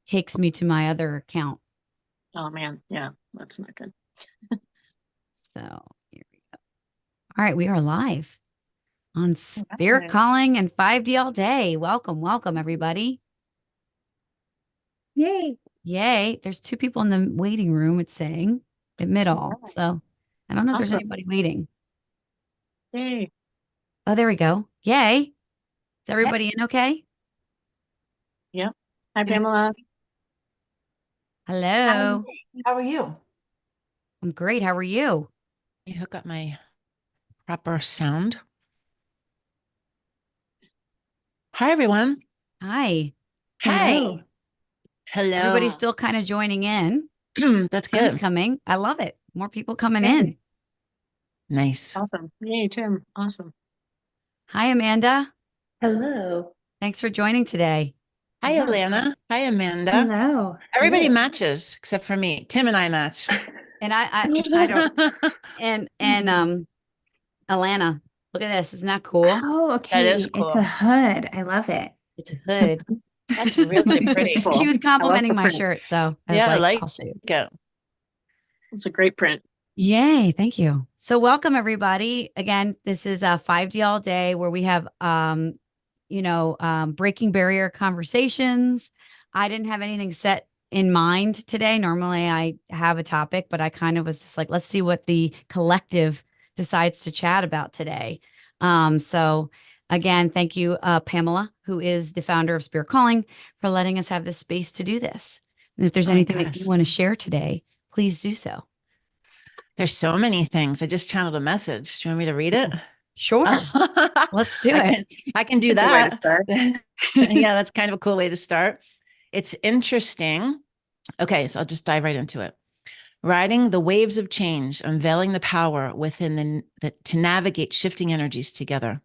takes me to my other account. Oh man, yeah, that's not good. So here we go. All right, we are live on Spirit Right. Calling and 5D all day. Welcome, welcome, everybody. Yay. Yay. There's two people in the waiting room, it's saying, admit All all. right. So I don't know if there's Awesome. anybody waiting. Yay. Oh, there we go. Yay. Is Yep. everybody in okay? Yep. Hi, Can Pamela. Hello. How are you? I'm great. How are you? Let me hook up my proper sound. Hi, everyone. Hi. Hi. Everybody's Hello. still kind of joining in. That's Tim's good. coming. I love it. More people coming in. Yay. Nice. Awesome. Yay, Tim. Awesome. Hi, Amanda. Hello. Thanks for joining today. Hi, Yeah. Alana. Hi, Amanda. Hello. Everybody Hey. matches except for me. Tim and I match. And I don't and Alana, look at this. Isn't that cool? Oh, That is okay. It's a cool. hood. I love it. It's a hood. That's really pretty. She Cool. was I love complimenting the my print. shirt, so I was Yeah, I like, like I'll show you. it. It's a great print. Yay, thank you. So welcome everybody. Again, this is a 5D all day where we have breaking barrier conversations. I didn't have anything set in mind today. Normally I have a topic, but I kind of was just like, let's see what the collective decides to chat about today. So again, thank you, Pamela, who is the founder of Spirit Calling, for letting us have this space to do this. And if there's Oh my anything that you gosh. want to share today, please do so. There's so many things. I just channeled a message. Do you want me to read it? Sure. Let's do I it. can do Good way to that. start. Yeah, that's kind of a cool way to start. It's interesting. Okay, so I'll just dive right into it. Riding the waves of change, unveiling the power within to navigate shifting energies together.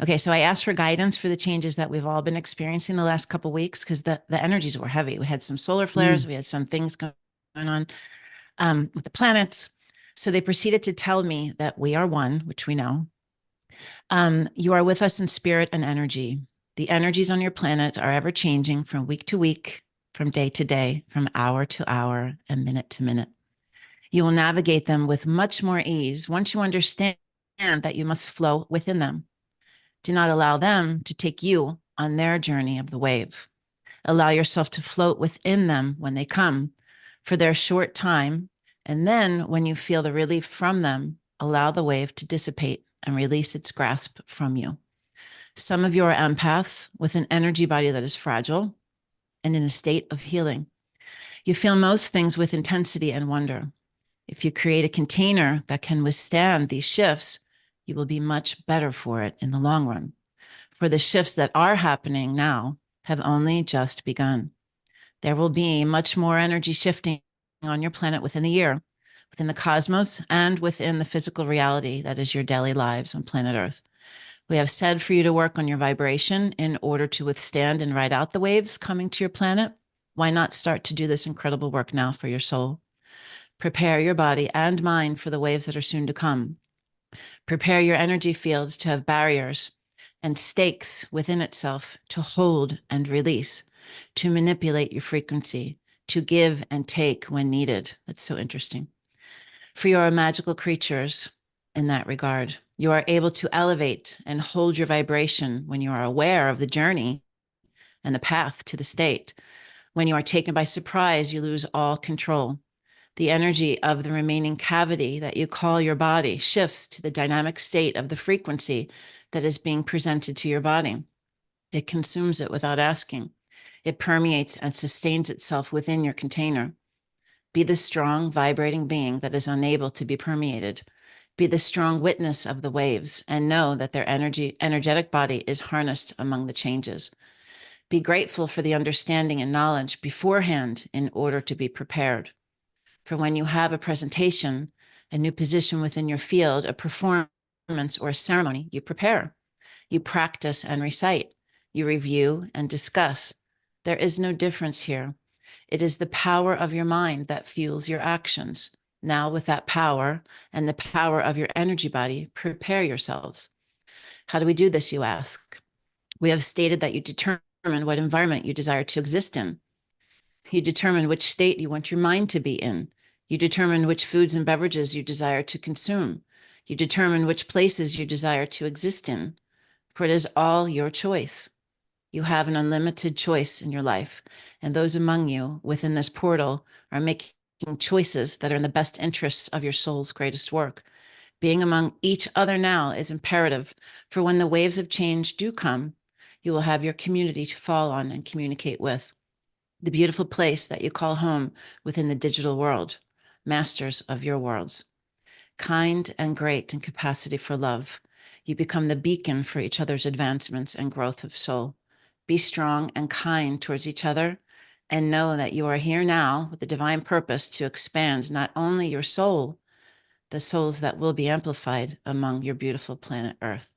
Okay, so I asked for guidance for the changes that we've all been experiencing the last couple of weeks because the energies were heavy. We had some solar flares, we had some things going on with the planets. So they proceeded to tell me that we are one, which we know. You are with us in spirit and energy. The energies on your planet are ever changing from week to week, from day to day, from hour to hour, and minute to minute. You will navigate them with much more ease once you understand that you must flow within them. Do not allow them to take you on their journey of the wave. Allow yourself to float within them when they come for their short time. And then when you feel the relief from them, allow the wave to dissipate and release its grasp from you. Some of you are empaths with an energy body that is fragile and in a state of healing. You feel most things with intensity and wonder. If you create a container that can withstand these shifts, you will be much better for it in the long run. For the shifts that are happening now have only just begun. There will be much more energy shifting on your planet within the year, within the cosmos, and within the physical reality that is your daily lives on planet Earth. We have said for you to work on your vibration in order to withstand and ride out the waves coming to your planet. Why not start to do this incredible work now for your soul? Prepare your body and mind for the waves that are soon to come. Prepare your energy fields to have barriers and stakes within itself to hold and release, to manipulate your frequency, to give and take when needed. That's so interesting. For you are magical creatures in that regard. You are able to elevate and hold your vibration when you are aware of the journey and the path to the state. When you are taken by surprise, you lose all control. The energy of the remaining cavity that you call your body shifts to the dynamic state of the frequency that is being presented to your body. It consumes it without asking. It permeates and sustains itself within your container. Be the strong, vibrating being that is unable to be permeated. Be the strong witness of the waves and know that their energetic body is harnessed among the changes. Be grateful for the understanding and knowledge beforehand in order to be prepared. For when you have a presentation, a new position within your field, a performance or a ceremony, you prepare, you practice and recite, you review and discuss. There is no difference here. It is the power of your mind that fuels your actions. Now, with that power and the power of your energy body, prepare yourselves. How do we do this, you ask? We have stated that you determine what environment you desire to exist in. You determine which state you want your mind to be in. You determine which foods and beverages you desire to consume. You determine which places you desire to exist in, for it is all your choice. You have an unlimited choice in your life, and those among you within this portal are making choices that are in the best interests of your soul's greatest work. Being among each other now is imperative, for when the waves of change do come, you will have your community to fall on and communicate with. The beautiful place that you call home within the digital world, masters of your worlds. Kind and great in capacity for love, you become the beacon for each other's advancements and growth of soul. Be strong and kind towards each other, and know that you are here now with the divine purpose to expand not only your soul, the souls that will be amplified among your beautiful planet Earth.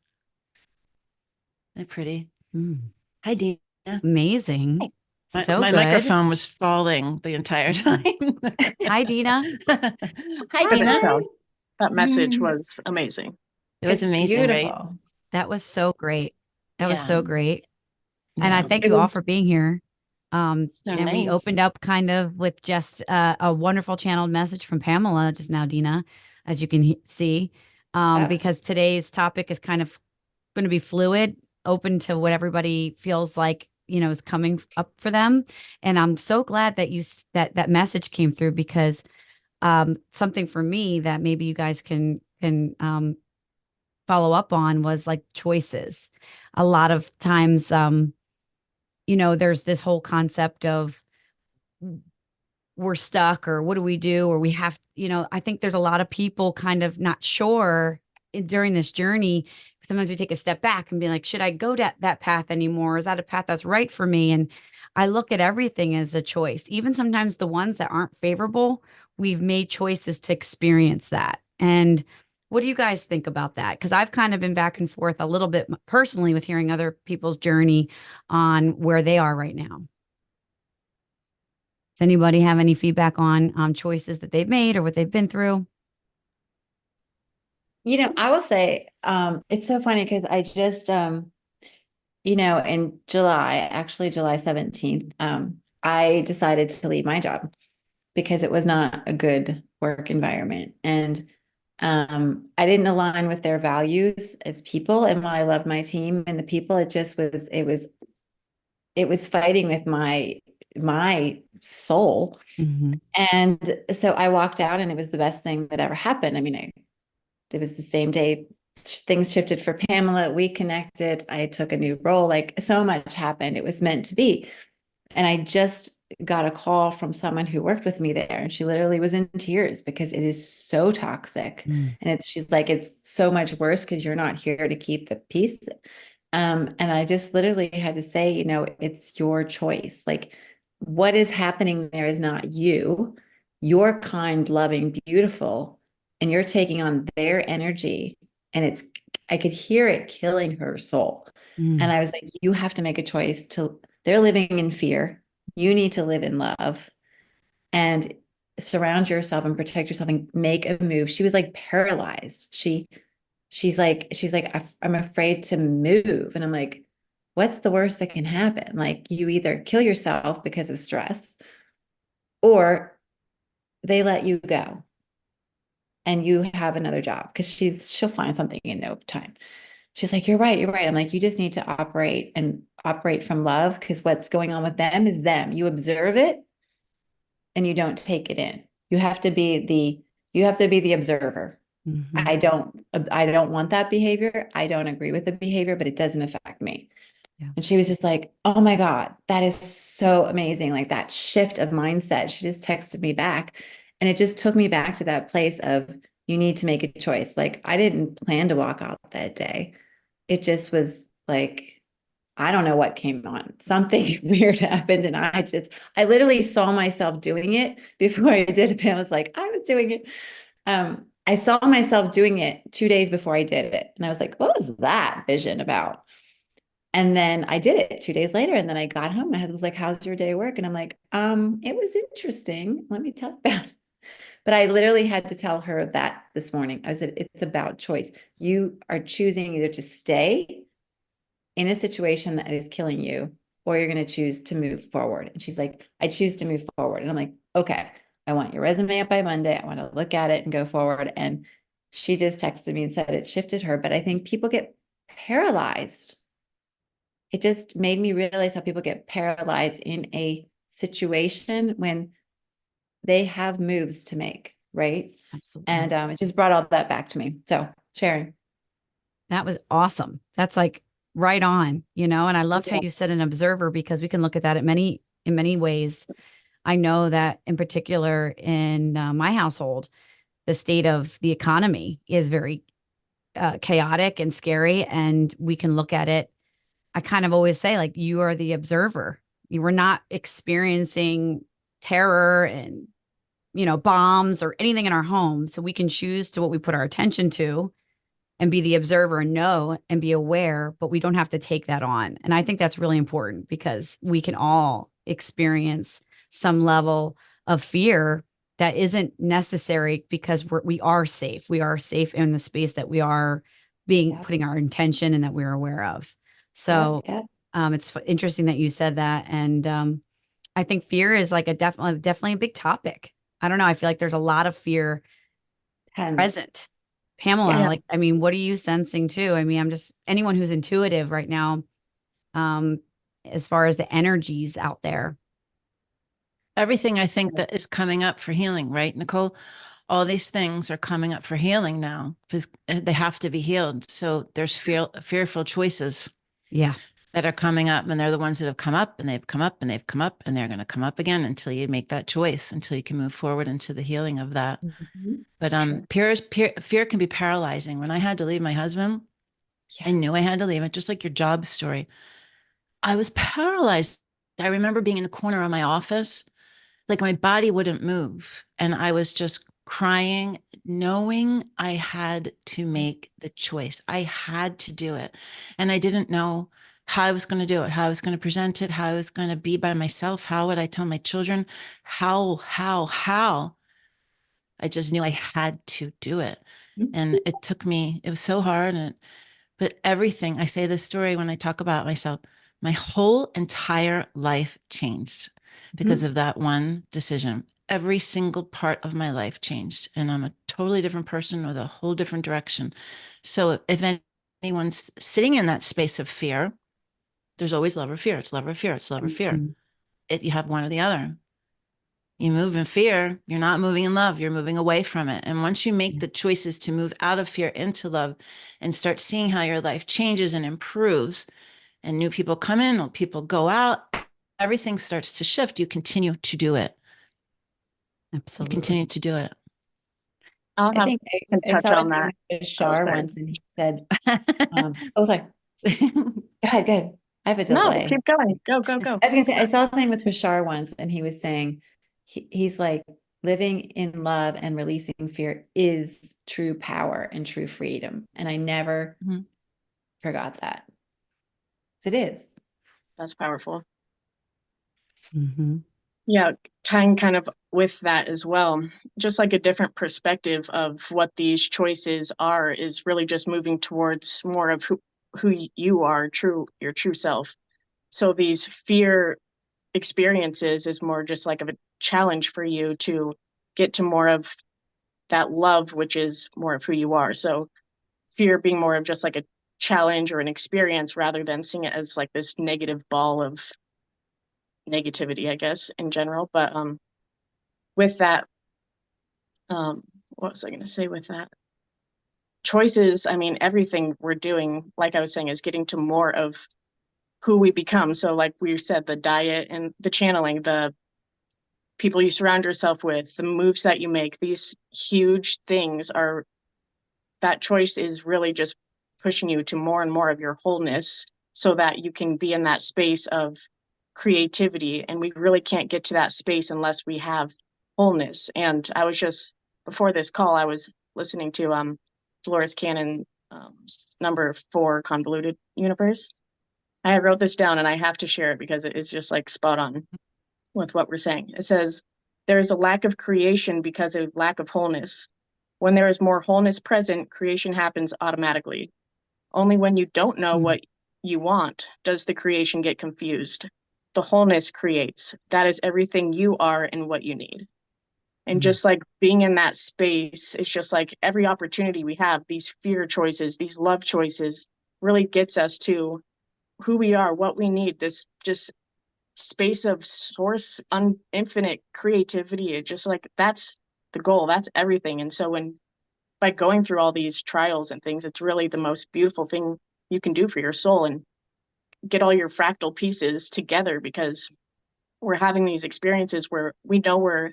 Isn't it pretty? Mm, Hi, Dina. amazing. Hey. So My good. microphone was falling the entire time. Hi, Dina. Hi, I could Dina. tell that message Mm. was amazing. It was It's amazing, right? beautiful. That was so great. That was Yeah. so great. And I Yeah. thank It you all was for being here. So And we nice. opened up kind of with just a wonderful channeled message from Pamela just now, Dina, as you can see, Yep. because today's topic is kind of going to be fluid, open to what everybody feels like, is coming up for them. And I'm so glad that that message came through, because something for me that maybe you guys can follow up on was like choices. A lot of times, there's this whole concept of we're stuck, or what do we do, or we have, I think there's a lot of people kind of not sure during this journey. Sometimes we take a step back and be like, should I go that path anymore? Is that a path that's right for me? And I look at everything as a choice. Even sometimes the ones that aren't favorable, we've made choices to experience that. And what do you guys think about that? Because I've kind of been back and forth a little bit personally with hearing other people's journey on where they are right now. Does anybody have any feedback on choices that they've made or what they've been through? I will say, it's so funny because I just, in July, actually July 17th, I decided to leave my job because it was not a good work environment. And I didn't align with their values as people. And while I loved my team and the people, it was fighting with my soul. Mm-hmm. And so I walked out, and it was the best thing that ever happened. I mean, it was the same day things shifted for Pamela. We connected. I took a new role. Like, so much happened. It was meant to be. And I just got a call from someone who worked with me there, and she literally was in tears because it is so toxic. Mm. And she's like, it's so much worse because you're not here to keep the peace. And I just literally had to say, it's your choice. Like, what is happening there is not you. You're kind, loving, beautiful, and you're taking on their energy. And I could hear it killing her soul. Mm. And I was like, you have to make a choice they're living in fear. You need to live in love and surround yourself and protect yourself and make a move. She was like paralyzed. She's like, I'm afraid to move. And I'm like, what's the worst that can happen? Like, you either kill yourself because of stress, or they let you go and you have another job, because she'll find something in no time. She's like, you're right. I'm like, you just need to operate from love, because what's going on with them is them. You observe it and you don't take it in. You have to be the observer. Mm-hmm. I don't want that behavior. I don't agree with the behavior, but it doesn't affect me. Yeah. And she was just like, oh my God, that is so amazing. Like, that shift of mindset. She just texted me back, and it just took me back to that place of, you need to make a choice. Like, I didn't plan to walk out that day. It just was like, I don't know what came on. Something weird happened. And I literally saw myself doing it before I did it. Pam was like, I was doing it. I saw myself doing it 2 days before I did it. And I was like, what was that vision about? And then I did it 2 days later. And then I got home. My husband was like, how's your day at work? And I'm like, it was interesting. Let me tell you about it. But I literally had to tell her that this morning. I said, it's about choice. You are choosing either to stay in a situation that is killing you, or you're going to choose to move forward. And she's like, I choose to move forward. And I'm like, okay, I want your resume up by Monday. I want to look at it and go forward. And she just texted me and said it shifted her. But I think people get paralyzed. It just made me realize how people get paralyzed in a situation when they have moves to make, right? Absolutely. And it just brought all that back to me. So sharing. That was awesome. That's like right on, you know, and I loved how Yeah. you said an observer because we can look at that in many ways. I know that in particular in my household, the state of the economy is very chaotic and scary. And we can look at it. I kind of always say, like, you are the observer. You were not experiencing terror and, you know, bombs or anything in our home. So we can choose to what we put our attention to and be the observer and know and be aware, but we don't have to take that on. And I think that's really important because we can all experience some level of fear that isn't necessary because we are safe. We are safe in the space that we are being putting our intention and that we're aware of. So it's interesting that you said that. And I think fear is like definitely a big topic. I don't know. I feel like there's a lot of fear present. Pamela, Yeah. like, I mean, what are you sensing too? I mean, I'm just anyone who's intuitive right now, um, as far as the energies out there. Everything I think that is coming up for healing, right, Nicole? All these things are coming up for healing now because they have to be healed. So there's fearful choices Yeah. that are coming up, and they're the ones that have come up and they've come up and they've come up and they're going to come up again until you make that choice, until you can move forward into the healing of that. But fear can be paralyzing. When I had to leave my husband, I knew I had to leave it, just like your job story. I was paralyzed. I remember being in the corner of my office, like my body wouldn't move. And I was just crying, knowing I had to make the choice. I had to do it. And I didn't know how I was going to do it, how I was going to present it, how I was going to be by myself. How would I tell my children? How? I just knew I had to do it. And it took me, it was so hard. But everything, I say this story when I talk about myself, my whole entire life changed because of that one decision. Every single part of my life changed. And I'm a totally different person with a whole different direction. So if anyone's sitting in that space of fear, there's always love or fear. It's love or fear. It's love or fear. You have one or the other. You move in fear, you're not moving in love, you're moving away from it. And once you make the choices to move out of fear into love and start seeing how your life changes and improves, and new people come in, or people go out, everything starts to shift. You continue to do it. Absolutely. You continue to do it. I think I touch saw on that. with Bashar once and he said, oh, sorry. Go ahead. I have a No, delay. keep going. Go. I was going to say, I saw a thing with Bashar once and he was saying, he's like, living in love and releasing fear is true power and true freedom. And I never forgot that. It is. That's powerful. Mm-hmm. Yeah, tying kind of with that as well, just like a different perspective of what these choices are is really just moving towards more of who you are, your true self. So these fear experiences is more just like of a challenge for you to get to more of that love, which is more of who you are. So fear being more of just like a challenge or an experience rather than seeing it as like this negative ball of negativity, I guess, in general. But with that, what was I going to say with that? Choices, I mean, everything we're doing, like I was saying, is getting to more of who we become. So like we said, the diet and the channeling, the people you surround yourself with, the moves that you make, these huge things are, that choice is really just pushing you to more and more of your wholeness so that you can be in that space of creativity. And we really can't get to that space unless we have wholeness. And I was just, before this call, I was listening to Dolores Cannon, #4 Convoluted Universe. I wrote this down and I have to share it because it is just like spot on with what we're saying. It says, there is a lack of creation because of lack of wholeness. When there is more wholeness present, creation happens automatically. Only when you don't know what you want does the creation get confused. the wholeness creates. That is everything you are and what you need. And Mhm. just like being in that space, it's just like every opportunity we have, these fear choices, these love choices really gets us to who we are, what we need, this just space of source, infinite creativity. It just like, that's the goal, that's everything. And so when, by going through all these trials and things, it's really the most beautiful thing you can do for your soul, and get all your fractal pieces together, because we're having these experiences where we know we're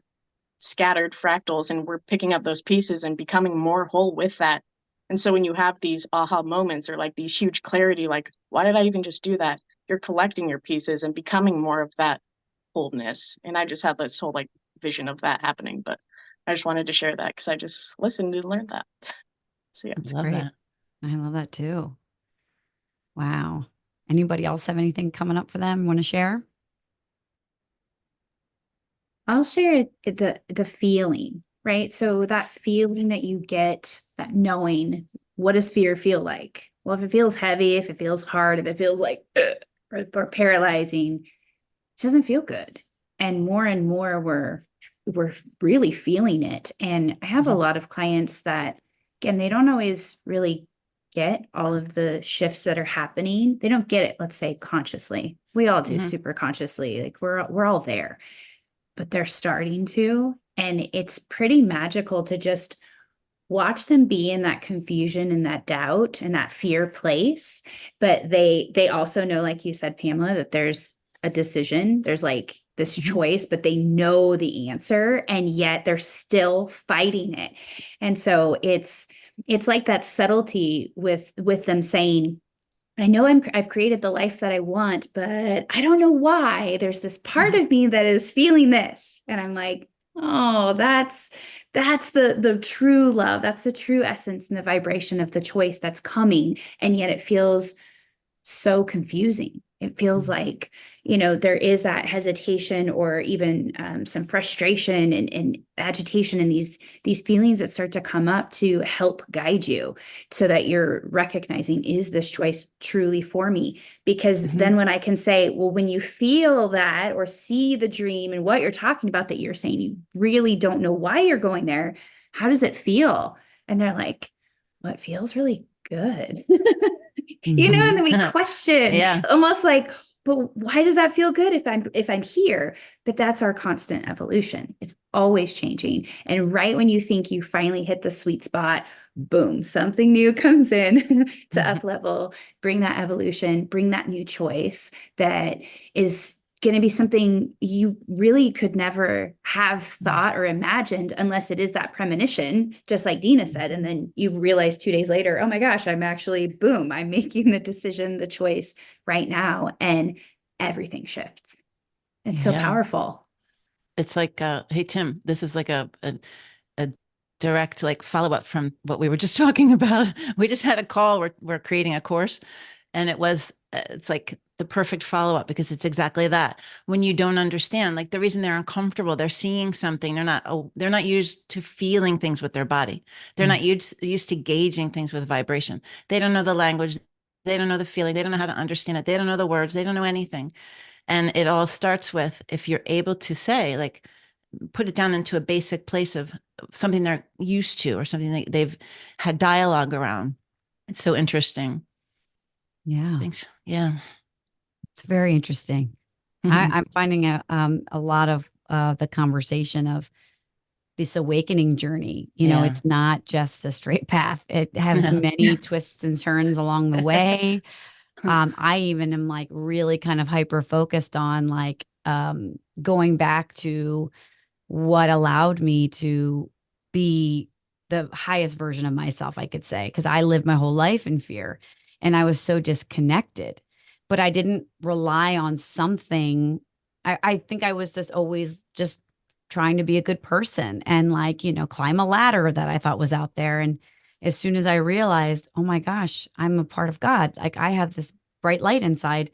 scattered fractals and we're picking up those pieces and becoming more whole with that. And so when you have these aha moments, or like these huge clarity, like, why did I even just do that? You're collecting your pieces and becoming more of that wholeness. And I just had this whole like vision of that happening, but I just wanted to share that because I just listened and learned that. So yeah. That's Love great. that. I love that too. Wow. Anybody else have anything coming up for them? Want to share? I'll share the feeling, right? So that feeling that you get, that knowing, what does fear feel like? Well, if it feels heavy, if it feels hard, if it feels like or paralyzing, it doesn't feel good. And more we're really feeling it. And I have a Mhm. lot of clients that, again, they don't always really get all of the shifts that are happening. They don't get it, let's say, consciously. We all do Mhm. super consciously. Like we're all there, but they're starting to. And it's pretty magical to just watch them be in that confusion and that doubt and that fear place. But they also know, like you said, Pamela, that there's a decision, there's like this Mhm. choice, but they know the answer, and yet they're still fighting it. And so it's like that subtlety with them saying, I know I've created the life that I want, but I don't know why. There's this part of me that is feeling this. And I'm like, oh, that's the true love. That's the true essence and the vibration of the choice that's coming. And yet it feels so confusing. It feels like, there is that hesitation, or even some frustration and agitation, and these feelings that start to come up to help guide you, so that you're recognizing, is this choice truly for me? Because Mhm. then when I can say, well, when you feel that or see the dream and what you're talking about, that you're saying you really don't know why you're going there, how does it feel? And they're like, well, it feels really good. And then we question, Yeah. almost like, but why does that feel good if I'm here? But that's our constant evolution. It's always changing. And right when you think you finally hit the sweet spot, boom, something new comes in to up level, bring that evolution, bring that new choice that is going to be something you really could never have thought or imagined, unless it is that premonition, just like Dina said. And then you realize 2 days later, oh my gosh, I'm actually, boom, I'm making the decision, the choice right now. And everything shifts. It's so Yeah. powerful. It's like, hey, Tim, this is like a direct like follow up from what we were just talking about. We just had a call. We're creating a course, and it's like the perfect follow up, because it's exactly that. When you don't understand, like the reason they're uncomfortable, they're seeing something. They're not used to feeling things with their body. They're not used to gauging things with vibration. They don't know the language. They don't know the feeling. They don't know how to understand it. They don't know the words. They don't know anything. And it all starts with, if you're able to say, like, put it down into a basic place of something they're used to, or something they've had dialogue around. It's so interesting. Yeah. Thanks. Yeah. It's very interesting. I'm finding a lot of the conversation of this awakening journey. Yeah. It's not just a straight path. It has many twists and turns along the way. I even am like really kind of hyper focused on like going back to what allowed me to be the highest version of myself, I could say, because I lived my whole life in fear and I was so disconnected, but I didn't rely on something. I think I was just always just trying to be a good person and like, climb a ladder that I thought was out there. And as soon as I realized, oh my gosh, I'm a part of God, like I have this bright light inside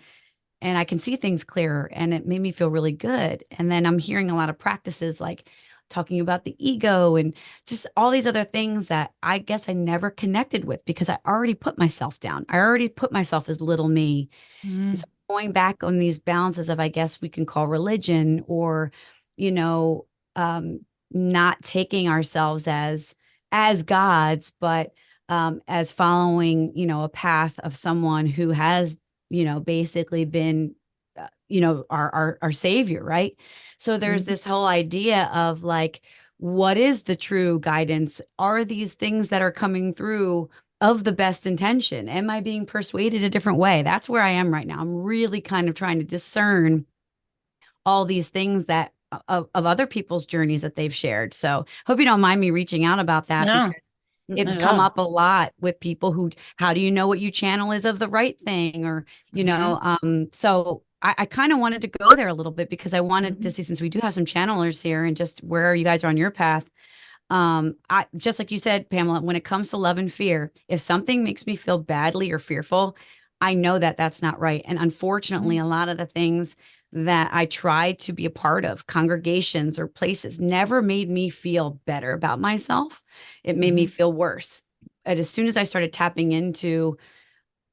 and I can see things clearer. And it made me feel really good. And then I'm hearing a lot of practices like talking about the ego and just all these other things that I guess I never connected with because I already put myself down. I already put myself as little me. Mm. So going back on these balances of, I guess we can call religion, or, you know, not taking ourselves as gods, but as following, a path of someone who has, basically been, our savior, right? So there's Mhm. this whole idea of like, what is the true guidance? Are these things that are coming through of the best intention? Am I being persuaded a different way? That's where I am right now. I'm really kind of trying to discern all these things that of other people's journeys that they've shared. So hope you don't mind me reaching out about that, No, because it's not at come all. up a lot with people who, how do you know what you channel is of the right thing? Or, Mhm. so I kind of wanted to go there a little bit, because I wanted to Mhm. see, since we do have some channelers here, and just where you guys are on your path. I just like you said, Pamela, when it comes to love and fear, if something makes me feel badly or fearful, I know that that's not right. And unfortunately, Mhm. a lot of the things that I tried to be a part of, congregations or places, never made me feel better about myself. It made me Mhm. feel worse. And as soon as I started tapping into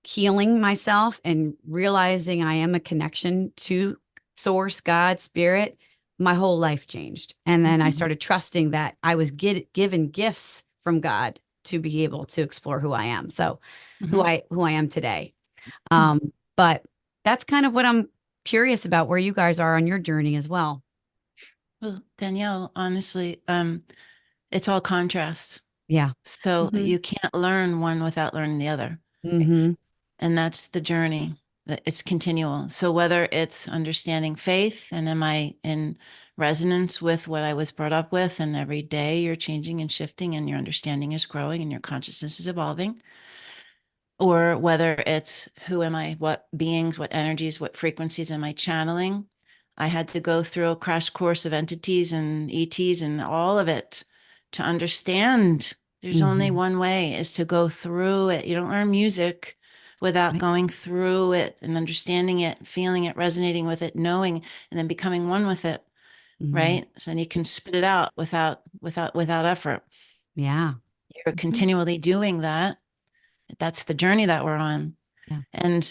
healing myself and realizing I am a connection to source, God, spirit, my whole life changed. And then I Mhm. started trusting that I was given gifts from God to be able to explore who I am. So Mhm. who I am today. Um, but that's kind of what I'm curious about, where you guys are on your journey as well. Well, Danielle, honestly, it's all contrast. Yeah. So Hmm. you can't learn one without learning the other. Hmm. And that's the journey. It's continual. So whether it's understanding faith and am I in resonance with what I was brought up with, and every day you're changing and shifting and your understanding is growing and your consciousness is evolving, or whether it's who am I, what beings, what energies, what frequencies am I channeling? I had to go through a crash course of entities and ETs and all of it to understand there's only Hmm. one way, is to go through it. You don't learn music without Right. going through it and understanding it, feeling it, resonating with it, knowing, and then becoming one with it, Hmm. right? So then you can spit it out without effort. Yeah. You're Mhm. continually doing that. That's the journey that we're on. Yeah. And,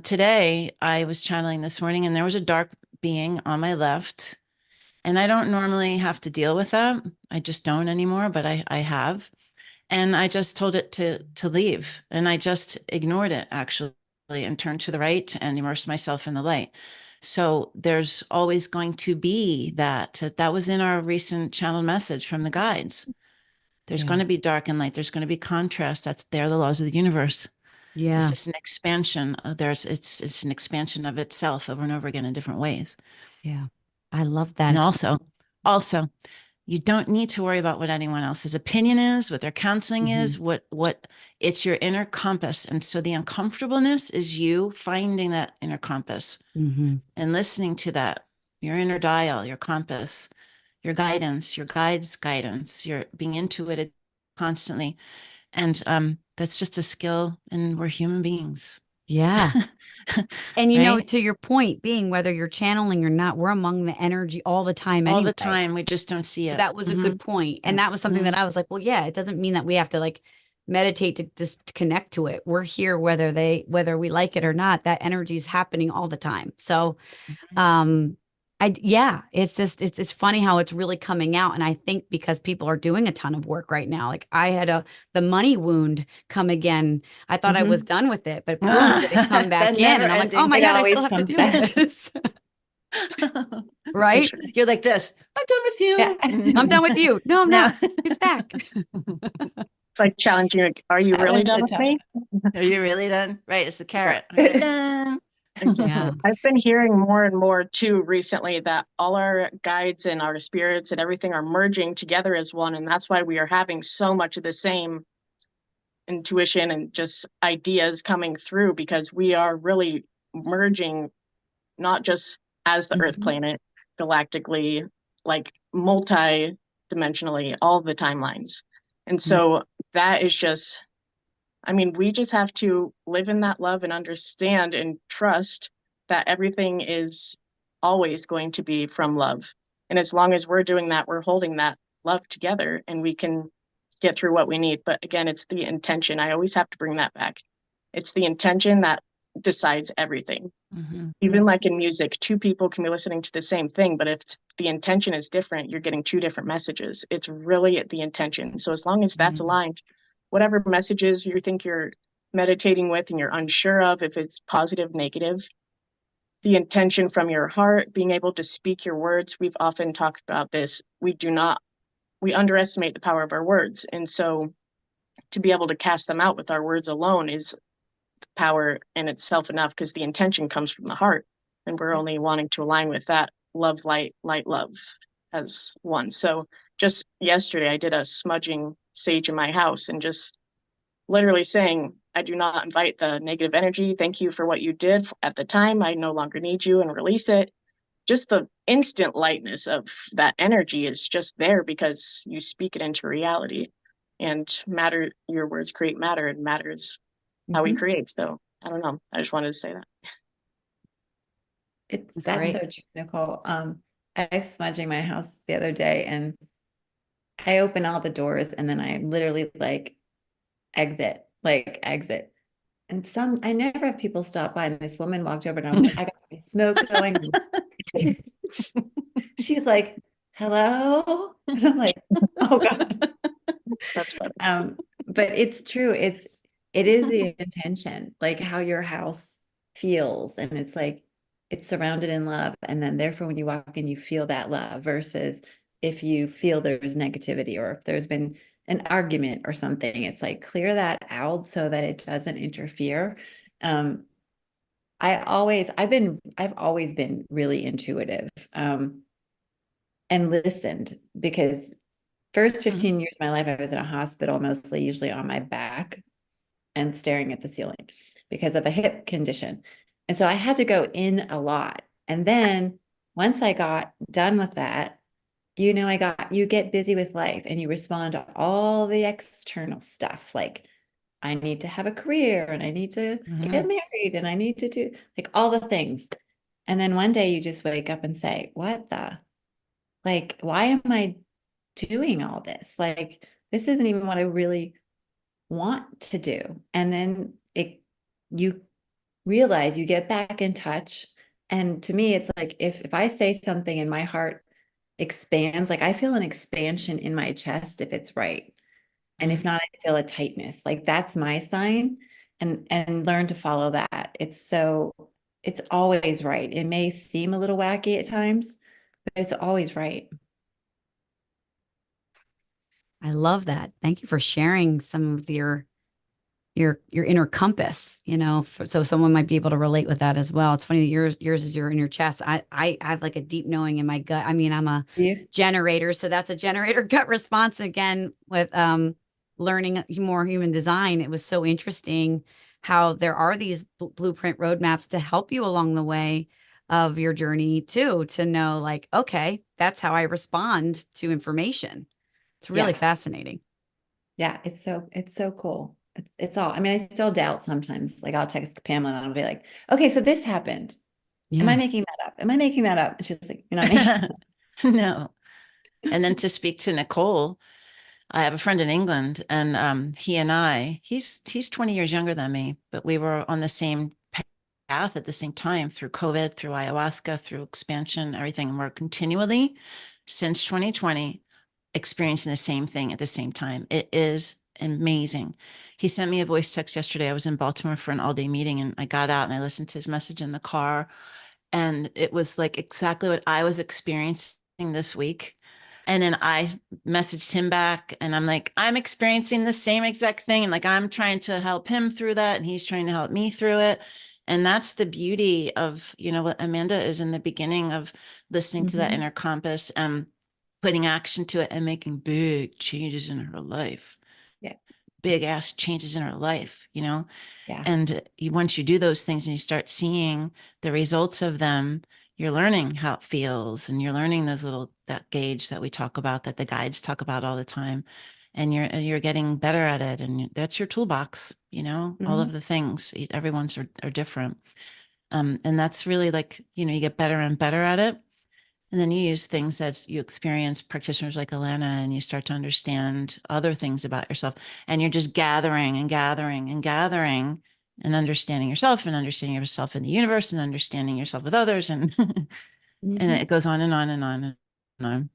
today I was channeling this morning and there was a dark being on my left. And I don't normally have to deal with that. I just don't anymore, but I have. And I just told it to leave. And I just ignored it actually and turned to the right and immersed myself in the light. So there's always going to be that was in our recent channeled message from the guides. There's Yeah. going to be dark and light. There's going to be contrast. They're the laws of the universe. It's Yeah. just an expansion. It's an expansion of itself over and over again in different ways. Yeah. I love And that. also, you don't need to worry about what anyone else's opinion is, what their counseling Hmm. is, what it's your inner compass. And so the uncomfortableness is you finding that inner compass Hmm. and listening to that, your inner dial, your compass, your guidance, your guide's guidance, your being intuited constantly. And that's just a skill, and we're human beings. Yeah. And Right? to your point being, whether you're channeling or not, we're among the energy all the time All the anyway. time. We just don't see So it. that was a Hmm. good point. And Yeah. that was something Hmm. that I was like, well, yeah, it doesn't mean that we have to like meditate to just connect to it. We're here whether we like it or not. That energy is happening all the time. So um yeah, it's just it's funny how it's really coming out. And I think because people are doing a ton of work right now. Like I had the money wound come again. I thought I was Mhm. done with it, but boom, did it come That back in? never And I'm like, oh ending. my It God, I still always have to comes deal with back. this. For Right? sure. You're like this. I'm done with Yeah. I'm you. done with you. No, I'm Now, not. It's back. It's like challenging, like, are you That really was done the with tough. me? are you really done? Right. It's the Yeah, carrot. Are you done? exactly. Yeah. I've been hearing more and more too recently that all our guides and our spirits and everything are merging together as one. And that's why we are having so much of the same intuition and just ideas coming through, because we are really merging, not just as the Earth Mhm. planet, galactically, like multi-dimensionally, all the timelines. And Yeah. so that is just, I mean, we just have to live in that love and understand and trust that everything is always going to be from love. And as long as we're doing that, we're holding that love together and we can get through what we need. But again, it's the intention. I always have to bring that back. It's the intention that decides everything. Even like in music, two people can be listening to the same thing, but if the intention is different, you're getting two different messages. It's really the intention. So as long as that's aligned, whatever messages you think you're meditating with and you're unsure of, if it's positive, negative, the intention from your heart, being able to speak your words. We've often talked about this. We underestimate the power of our words. And so to be able to cast them out with our words alone is power in itself enough, because the intention comes from the heart. And we're only wanting to align with that love, light, light, love as one. So just yesterday, I did a smudging sage in my house and just literally saying, I do not invite the negative energy. Thank you for what you did at the time. I no longer need you, and release it. Just the instant lightness of that energy is just there because you speak it into reality. And matter, your words create matter, and matter is how we create. So I don't know. I just wanted to say that. That's great. so true, Nicole. I was smudging my house the other day and I open all the doors and then I literally like exit. And I never have people stop by, and this woman walked over and I'm like, I got my smoke going. She's like, hello? And I'm like, oh God. That's funny. But it's true. It is the intention, like how your house feels. And it's like, it's surrounded in love. And then therefore, when you walk in, you feel that love, versus if you feel there's negativity or if there's been an argument or something, it's like clear that out so that it doesn't interfere. I've always been really intuitive, and listened, because first 15 years of my life, I was in a hospital, mostly usually on my back and staring at the ceiling because of a hip condition. And so I had to go in a lot. And then once I got done with that, you get busy with life and you respond to all the external stuff. Like, I need to have a career and I need to get married and I need to do like all the things. And then one day you just wake up and say, why am I doing all this? Like, this isn't even what I really want to do. And then you realize, you get back in touch. And to me, it's like, if I say something and my heart expands, like I feel an expansion in my chest if it's right. And if not, I feel a tightness. Like that's my sign, and learn to follow that. It's always right. It may seem a little wacky at times, but it's always right. I love that. Thank you for sharing some of your inner compass, so someone might be able to relate with that as well. It's funny that yours is your inner chest. I have like a deep knowing in my gut. I mean, I'm a generator, so that's a generator gut response. Again, with learning more human design, it was so interesting how there are these blueprint roadmaps to help you along the way of your journey too, to know like, okay, that's how I respond to information. It's really fascinating. Yeah, it's so cool. It's all, I mean, I still doubt sometimes. Like I'll text Pamela and I'll be like, okay, so this happened. Am I making that up? Am I making that up? And she's like, you're not making that up. No. And then to speak to Nicole, I have a friend in England, and he's 20 years younger than me, but we were on the same path at the same time through COVID, through ayahuasca, through expansion, everything. And we're continually, since 2020, experiencing the same thing at the same time. It is amazing. He sent me a voice text yesterday. I was in Baltimore for an all-day meeting, and I got out and I listened to his message in the car. And it was like exactly what I was experiencing this week. And then I messaged him back and I'm like, I'm experiencing the same exact thing. And like, I'm trying to help him through that. And he's trying to help me through it. And that's the beauty of, what Amanda is in the beginning of listening to that inner compass and putting action to it and making big changes in her life. Yeah. Big ass changes in her life, Yeah. And once you do those things and you start seeing the results of them, you're learning how it feels, and you're learning that gauge that we talk about, that the guides talk about all the time, and you're getting better at it. And that's your toolbox, all of the things. Everyone's are different. And that's really like, you get better and better at it. And then you use things as you experience practitioners like Alana, and you start to understand other things about yourself, and you're just gathering and gathering and gathering and understanding yourself and understanding yourself in the universe and understanding yourself with others. And, and it goes on and on and on and on.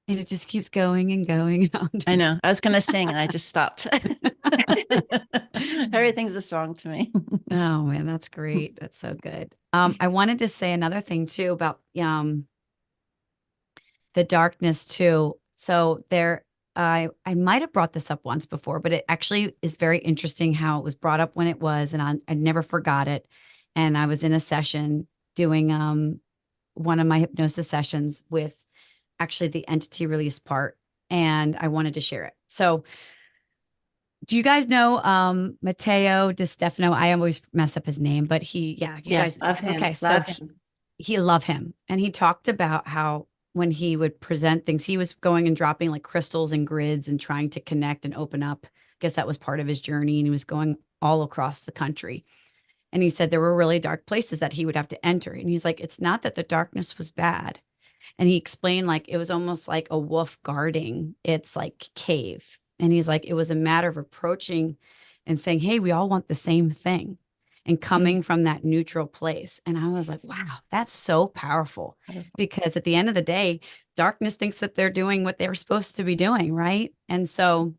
And it just keeps going and going. I know. I was going to sing and I just stopped. Everything's a song to me. Oh man, that's great. That's so good. I wanted to say another thing too about the darkness too. So there, I might have brought this up once before, but it actually is very interesting how it was brought up when it was, and I never forgot it. And I was in a session doing one of my hypnosis sessions with actually the entity release part, and I wanted to share it. So do you guys know Matteo Di Stefano? I always mess up his name, but you guys love him. Okay, Love so him. he loved him. And he talked about how when he would present things, he was going and dropping like crystals and grids and trying to connect and open up. I guess that was part of his journey. And he was going all across the country. And he said there were really dark places that he would have to enter. And he's like, it's not that the darkness was bad. And he explained like it was almost like a wolf guarding its like cave. And he's like, it was a matter of approaching and saying, hey, we all want the same thing, and coming from that neutral place. And I was like, wow, that's so powerful, because at the end of the day, darkness thinks that they're doing what they're supposed to be doing. Right. And so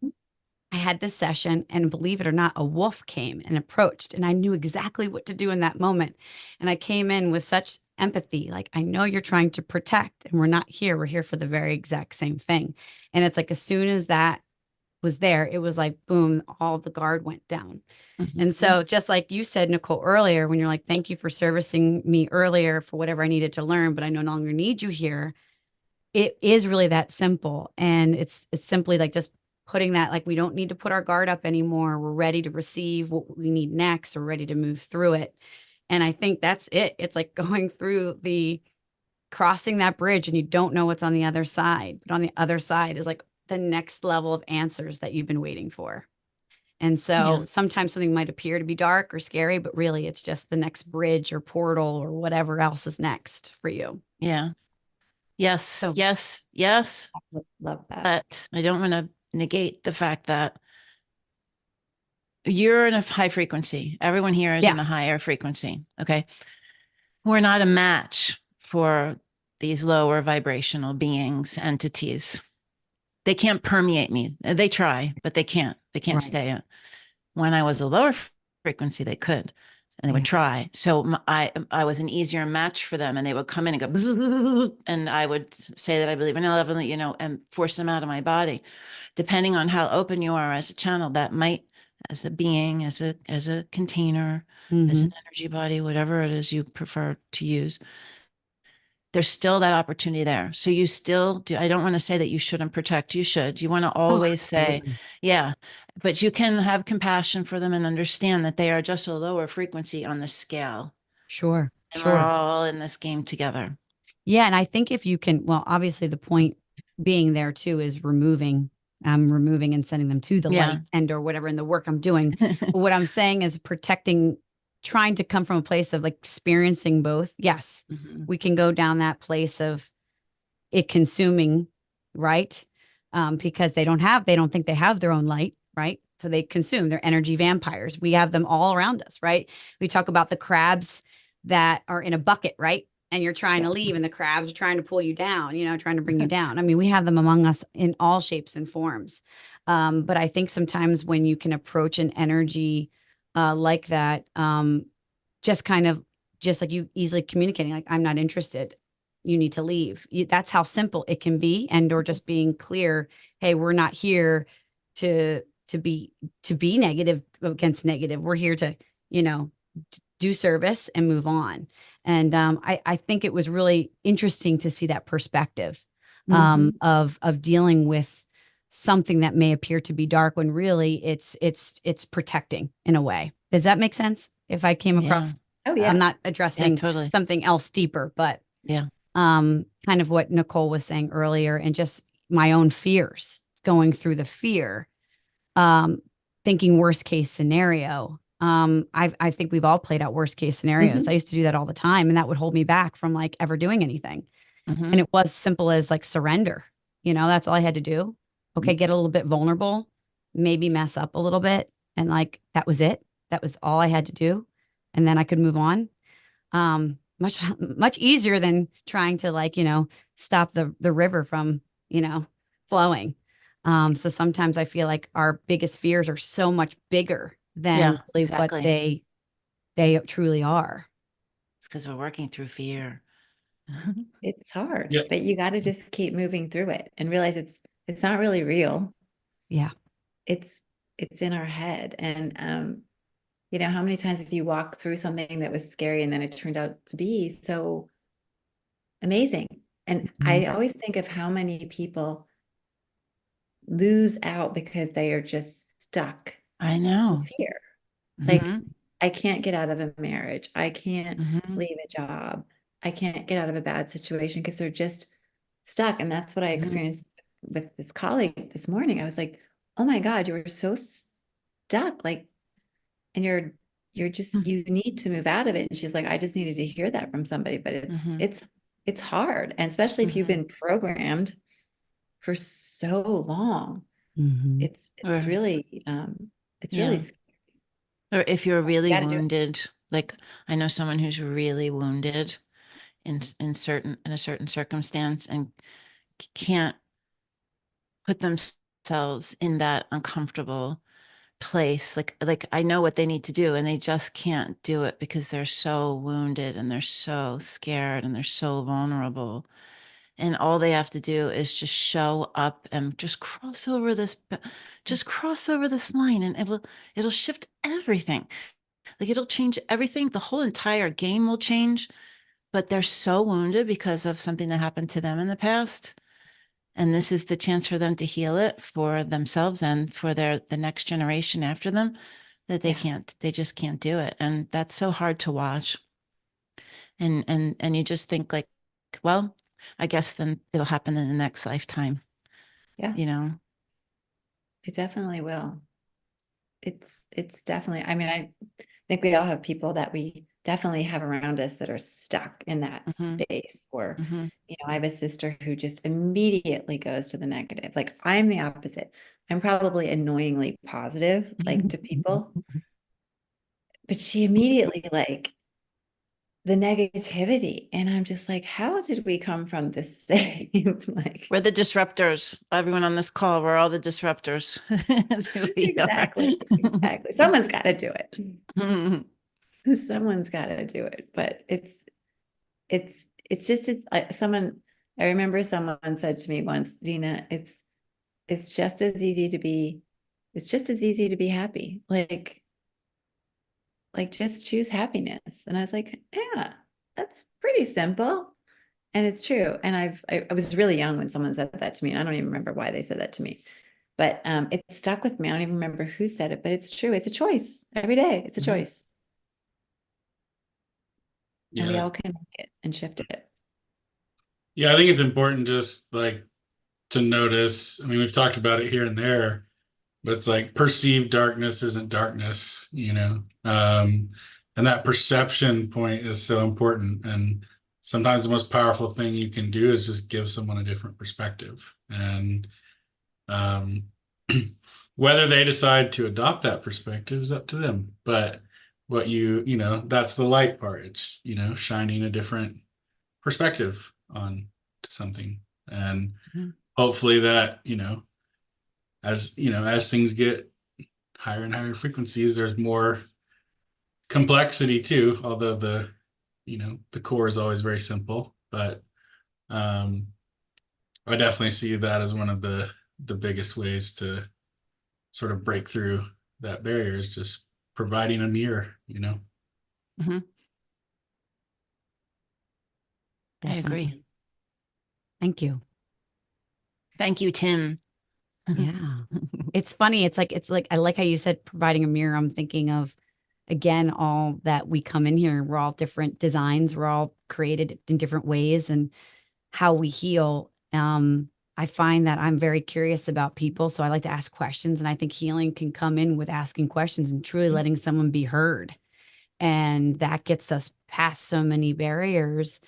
I had this session, and believe it or not, a wolf came and approached, and I knew exactly what to do in that moment. And I came in with such empathy. Like, I know you're trying to protect, and we're not here. We're here for the very exact same thing. And it's like, as soon as that was there, it was like, boom, all the guard went down. And so just like you said, Nicole, earlier, when you're like, thank you for servicing me earlier for whatever I needed to learn, but I no longer need you here. It is really that simple. And it's simply like just putting that, like, we don't need to put our guard up anymore. We're ready to receive what we need next. We're ready to move through it. And I think that's it. It's like going through crossing that bridge, and you don't know what's on the other side. But on the other side is like the next level of answers that you've been waiting for. And so sometimes something might appear to be dark or scary, but really it's just the next bridge or portal or whatever else is next for you. Yeah. Yes. So Yes. Love that. But I don't want to negate the fact that you're in a high frequency. Everyone here is in a higher frequency. Okay. We're not a match for these lower vibrational beings, entities. They can't permeate me. They try, but they can't. They can't stay in. When I was a lower frequency, they could, and they would try. So I was an easier match for them, and they would come in and go, and I would say that I believe in love, and force them out of my body. Depending on how open you are as a channel, that might, as a being, as a container, as an energy body, whatever it is you prefer to use, there's still that opportunity there. So you still do. I don't want to say that you shouldn't protect. You should. You want to always say, yeah, but you can have compassion for them and understand that they are just a lower frequency on the scale. Sure. And we're all in this game together. Yeah. And I think if you can, well, obviously the point being there too is removing and sending them to the light end or whatever in the work I'm doing. But what I'm saying is protecting, trying to come from a place of like experiencing both. Yes, we can go down that place of it consuming, right? Because they don't think they have their own light, right? So they consume, they're energy vampires. We have them all around us, right? We talk about the crabs that are in a bucket, right? And you're trying to leave, and the crabs are trying to pull you down, trying to bring you down. I mean, we have them among us in all shapes and forms. But I think sometimes when you can approach an energy like that, just like you easily communicating, like, I'm not interested. You need to leave. That's how simple it can be. And, or just being clear, hey, we're not here to be negative against negative. We're here to, do service and move on. And I think it was really interesting to see that perspective of dealing with something that may appear to be dark when really it's protecting in a way. Does that make sense? If I came across, I'm not addressing something else deeper, but kind of what Nicole was saying earlier, and just my own fears, going through the fear, thinking worst case scenario. I think we've all played out worst case scenarios. I used to do that all the time, and that would hold me back from like ever doing anything. And it was simple as like surrender. That's all I had to do. Okay, get a little bit vulnerable, maybe mess up a little bit, and like that was it. That was all I had to do, and then I could move on. Much easier than trying to, like, stop the river from, flowing. So sometimes I feel like our biggest fears are so much bigger than Yeah, really what exactly. they truly are. It's because we're working through fear. It's hard, Yeah. but you got to just keep moving through it and realize it's not really real. Yeah. It's it's in our head. And how many times have you walked through something that was scary and then it turned out to be so amazing? And I always think of how many people lose out because they are just stuck I in know. fear. Like, Mhm, I can't get out of a marriage. I can't mhm, leave a job. I can't get out of a bad situation because they're just stuck. And that's what I mhm, experienced with this colleague this morning. I was like, oh my God, you were so stuck. Like, and you're just, you need to move out of it. And she's like, I just needed to hear that from somebody, but mhm, it's hard. And especially if you've mhm. been programmed for so long, Mm-hmm. it's Or really yeah, scary. or if you're You really got to do it. wounded, like I know someone who's really wounded in a certain circumstance and can't put themselves in that uncomfortable place. Like I know what they need to do and they just can't do it because they're so wounded and they're so scared and they're so vulnerable. And all they have to do is just show up and just cross over this line, and it'll shift everything. Like it'll change everything. The whole entire game will change, but they're so wounded because of something that happened to them in the past. And this is the chance for them to heal it for themselves and for the next generation after them, that Yeah. they just can't do it. And that's so hard to watch. And you just think like, well, I guess then it'll happen in the next lifetime, Yeah, you know? it definitely will. It's definitely, I mean, I think we all have people that we definitely have around us that are stuck in that Hmm. space. Or, Hmm. I have a sister who just immediately goes to the negative. Like, I'm the opposite. I'm probably annoyingly positive, like, to people, but she immediately, like, the negativity. And I'm just like, how did we come from the same? Like, We're the disruptors. Everyone on this call, we're all the disruptors. That's who we are. exactly, exactly. Someone's got to do it. Someone's got to do it. But it's it's just someone, I remember someone said to me once, Dina, it's just as easy to be it's just as easy to be happy. Like just choose happiness. And I was like, yeah, that's pretty simple. And it's true. And I was really young when someone said that to me, and I don't even remember why they said that to me. But it stuck with me. I don't even remember who said it, but it's true. It's a choice every day. It's a Mhm. choice. And we Yeah. all can make it and shift it. Yeah, I think it's important just like to notice. I mean, we've talked about it here and there, but it's like perceived darkness isn't darkness, and that perception point is so important. And sometimes the most powerful thing you can do is just give someone a different perspective. And um, whether they decide to adopt that perspective is up to them. But what that's the light part. It's, shining a different perspective on to something. And Mhm. hopefully that, as things get higher and higher frequencies, there's more complexity too, although the core is always very simple. But um I definitely see that as one of the biggest ways to sort of break through that barrier is just providing a mirror. Mhm. I agree. Definitely. Thank you. Thank you, Tim. Yeah. It's funny. It's like I like how you said providing a mirror. I'm thinking of, again, all that we come in here. We're all different designs. We're all created in different ways, and how we heal. I find that I'm very curious about people, so I like to ask questions, and I think healing can come in with asking questions and truly letting someone be heard, and that gets us past so many barriers,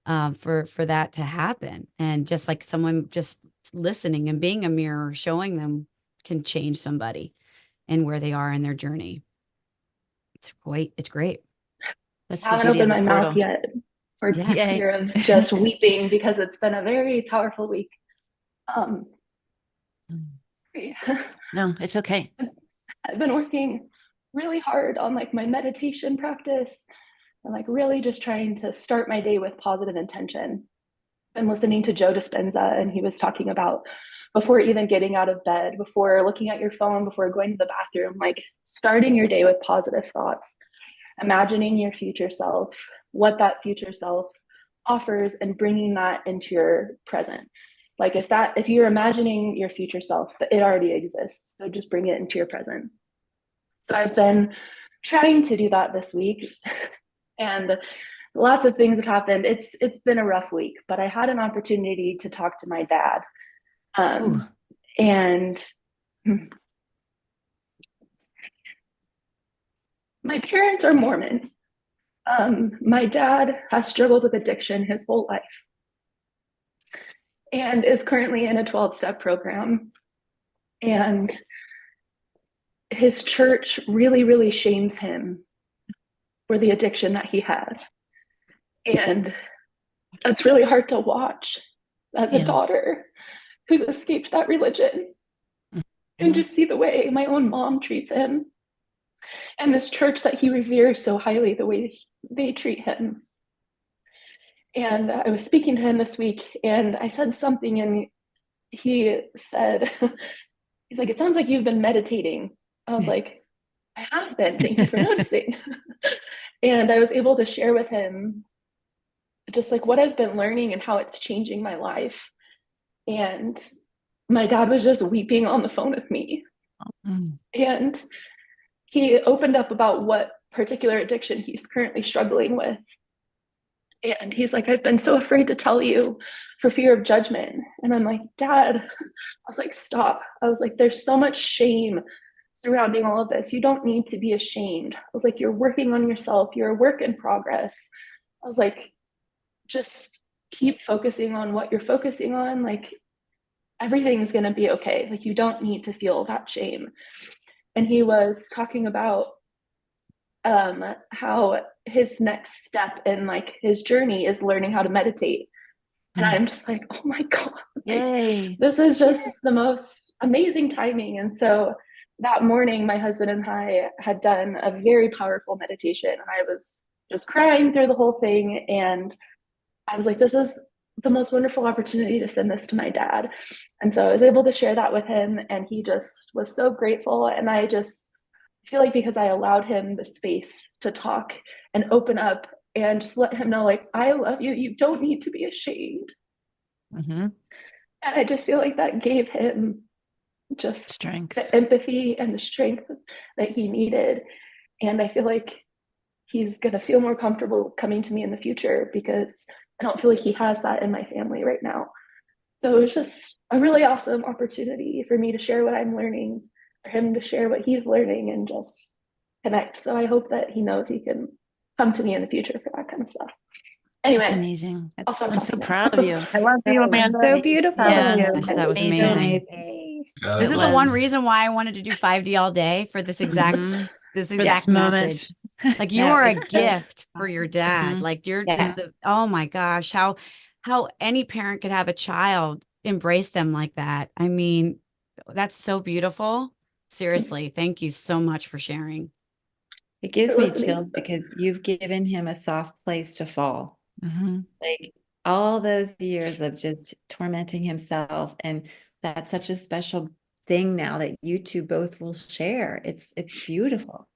for that to happen. And just like someone just listening and being a mirror, showing them can change somebody and where they are in their journey. It's great. It's great. That's I the haven't beauty of opened the my mouth portal. yet for Yes. fear of just weeping because it's been a very powerful week. Um, No, it's okay. I've been working really hard on like my meditation practice and like really just trying to start my day with positive intention. Been listening to Joe Dispenza, and he was talking about before even getting out of bed, before looking at your phone, before going to the bathroom, like starting your day with positive thoughts, imagining your future self, what that future self offers, and bringing that into your present. Like if you're imagining your future self, it already exists. So just bring it into your present. So I've been trying to do that this week, and lots of things have happened. It's been a rough week, but I had an opportunity to talk to my dad. And my parents are Mormon. My dad has struggled with addiction his whole life and is currently in a 12-step program. And his church really, really shames him for the addiction that he has. And that's really hard to watch as a daughter who's escaped that religion. And just see the way my own mom treats him and this church that he reveres so highly, the way they treat him. And I was speaking to him this week, and I said something, and he said, he's like, it sounds like you've been meditating. I was like, I have been, thank you for noticing. And I was able to share with him just like what I've been learning and how it's changing my life. And my dad was just weeping on the phone with me. And he opened up about what particular addiction he's currently struggling with. And he's like, I've been so afraid to tell you for fear of judgment. And I'm like, Dad, I was like, stop. I was like, there's so much shame surrounding all of this. You don't need to be ashamed. I was like, you're working on yourself. You're a work in progress. I was like, just keep focusing on what you're focusing on. Like, everything's going to be okay. Like, you don't need to feel that shame. And he was talking about how his next step in like his journey is learning how to meditate. And I'm just like, oh my God, like, this is just the most amazing timing. And so that morning, my husband and I had done a very powerful meditation, and I was just crying through the whole thing. And I was like, this is the most wonderful opportunity to send this to my dad. And so I was able to share that with him, and he just was so grateful. And I just feel like because I allowed him the space to talk and open up and just let him know, like, I love you. You don't need to be ashamed. And I just feel like that gave him just strength, the empathy and the strength that he needed. And I feel like he's going to feel more comfortable coming to me in the future, because I don't feel like he has that in my family right now. So it was just a really awesome opportunity for me to share what I'm learning, for him to share what he's learning, and just connect. So I hope that he knows he can come to me in the future for that kind of stuff. Anyway, that's amazing. I'll stop I'm so talking now. proud of you. I love you, Amanda. So beautiful. Gosh, that was amazing. Yeah, This It is the one was. reason why I wanted to do 5D all day, for this exact this For exact this moment. message. Like, you No, are a it's gift for your dad. Like, you're Yeah. oh my gosh, how any parent could have a child embrace them like that. I mean, that's so beautiful. Seriously, thank you so much for sharing. It gives For me listening. chills because you've given him a soft place to fall. Mhm. Like all those years of just tormenting himself. And that's such a special thing now that you two both will share. It's beautiful.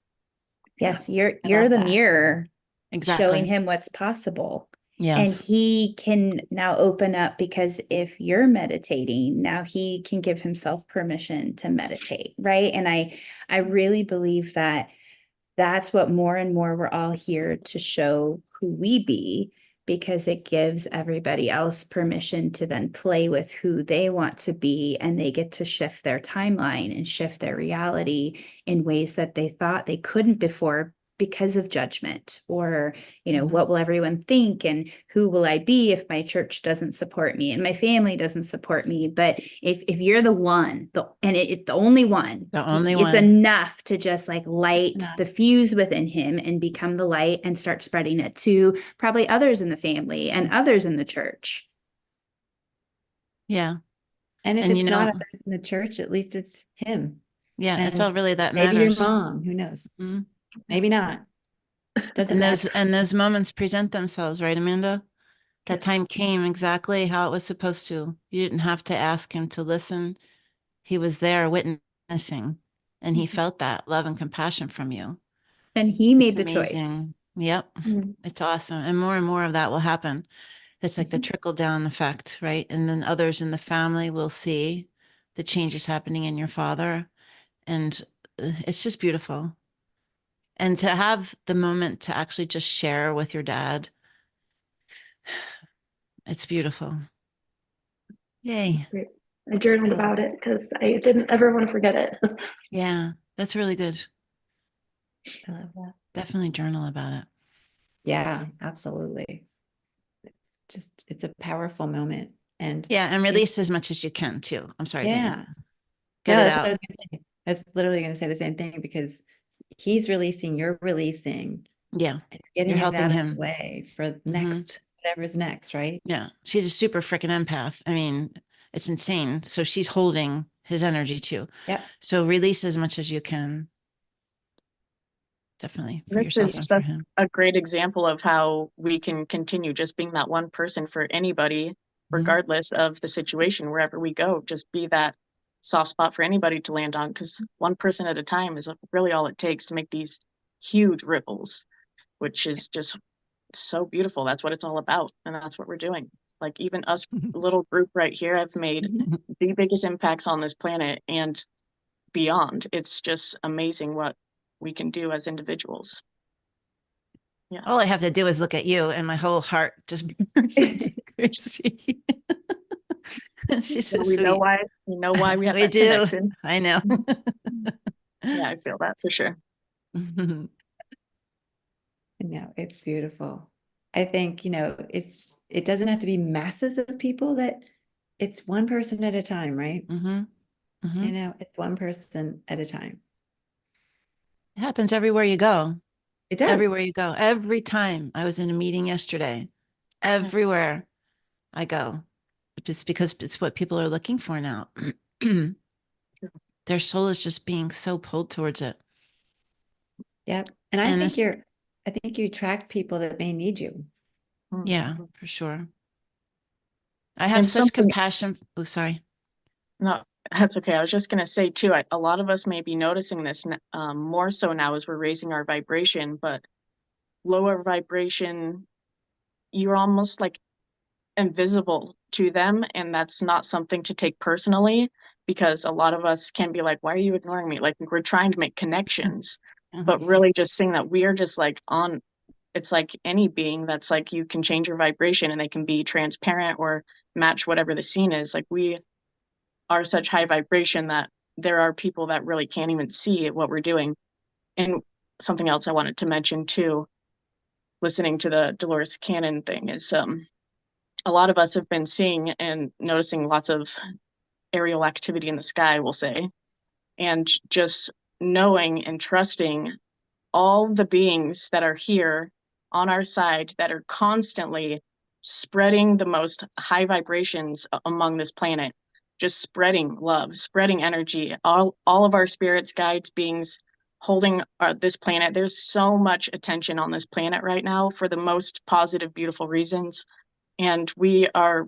Yes, I you're love the that. mirror Exactly. showing him what's possible. And Yes. he can now open up, because if you're meditating, now he can give himself permission to meditate, right? And I really believe that that's what more and more we're all here to show who we be, because it gives everybody else permission to then play with who they want to be, and they get to shift their timeline and shift their reality in ways that they thought they couldn't before, because of judgment, or, Mhm. what will everyone think, and who will I be if my church doesn't support me and my family doesn't support me? But if you're the one, the only one, The only it's one. enough to just like light Enough. the fuse within him and become the light and start spreading it to probably others in the family and others in the church. Yeah. And if And, it's not others in the church, at least it's him. yeah, it's And all really that maybe your matters. mom, who knows? Mhm. Maybe not. Doesn't matter. And those moments present themselves, right, Amanda? That Yes. time came exactly how it was supposed to. You didn't have to ask him to listen. He was there witnessing, and he felt that love and compassion from you. And he It's made the choice. amazing. Yep. Mm. It's awesome. And more of that will happen. It's like the trickle down effect, right? And then others in the family will see the changes happening in your father. And it's just beautiful. And to have the moment to actually just share with your dad, it's beautiful. Yay. Great. I journaled about it because I didn't ever want to forget it. Yeah, that's really good. I love that. Definitely journal about it. Yeah, absolutely. It's a powerful moment. And Yeah, and release as much as you can too. I'm sorry, Danielle. yeah. Get No, it that's what I out. was gonna say. I was literally going to say the same thing, because he's releasing, you're releasing, Yeah, and you're getting it helping out of him. the way for Mhm. whatever's next, right? Yeah, she's a super freaking empath. I mean, it's insane. So she's holding his energy too. Yep. So release as much as you can. Definitely for This yourself is and for such him. a great example of how we can continue just being that one person for anybody, regardless of the situation, wherever we go, just be that soft spot for anybody to land on, because one person at a time is really all it takes to make these huge ripples, which is just so beautiful. That's what it's all about. And that's what we're doing. Like even us little group right here have made the biggest impacts on this planet and beyond. It's just amazing what we can do as individuals. Yeah. All I have to do is look at you and my whole heart just bursts crazy. She's so We know sweet. why we have We that do. connection. I know. Yeah, I feel that for sure. No, it's beautiful. I think, it doesn't have to be masses of people, that it's one person at a time, right? Mhm. Mhm. It's one person at a time. It happens everywhere you go. It does. Everywhere you go. Every time I was in a meeting yesterday, everywhere I go, it's because it's what people are looking for now. Their soul is just being so pulled towards it. Yep. And And this, I think you attract people that may need you. yeah, for sure. I have And such something, compassion. Oh, sorry. no, that's okay. I was just going to say too, a lot of us may be noticing this more so now as we're raising our vibration, but lower vibration, you're almost like invisible to them. And that's not something to take personally, because a lot of us can be like, why are you ignoring me? Like we're trying to make connections, but really just saying that we are just like on, it's like any being that's like, you can change your vibration and they can be transparent or match whatever the scene is. Like we are such high vibration that there are people that really can't even see what we're doing. And something else I wanted to mention too, listening to the Dolores Cannon thing, is a lot of us have been seeing and noticing lots of aerial activity in the sky, we'll say, and just knowing and trusting all the beings that are here on our side that are constantly spreading the most high vibrations among this planet, just spreading love, spreading energy, all of our spirits, guides, beings holding this planet. There's so much attention on this planet right now for the most positive, beautiful reasons. And we are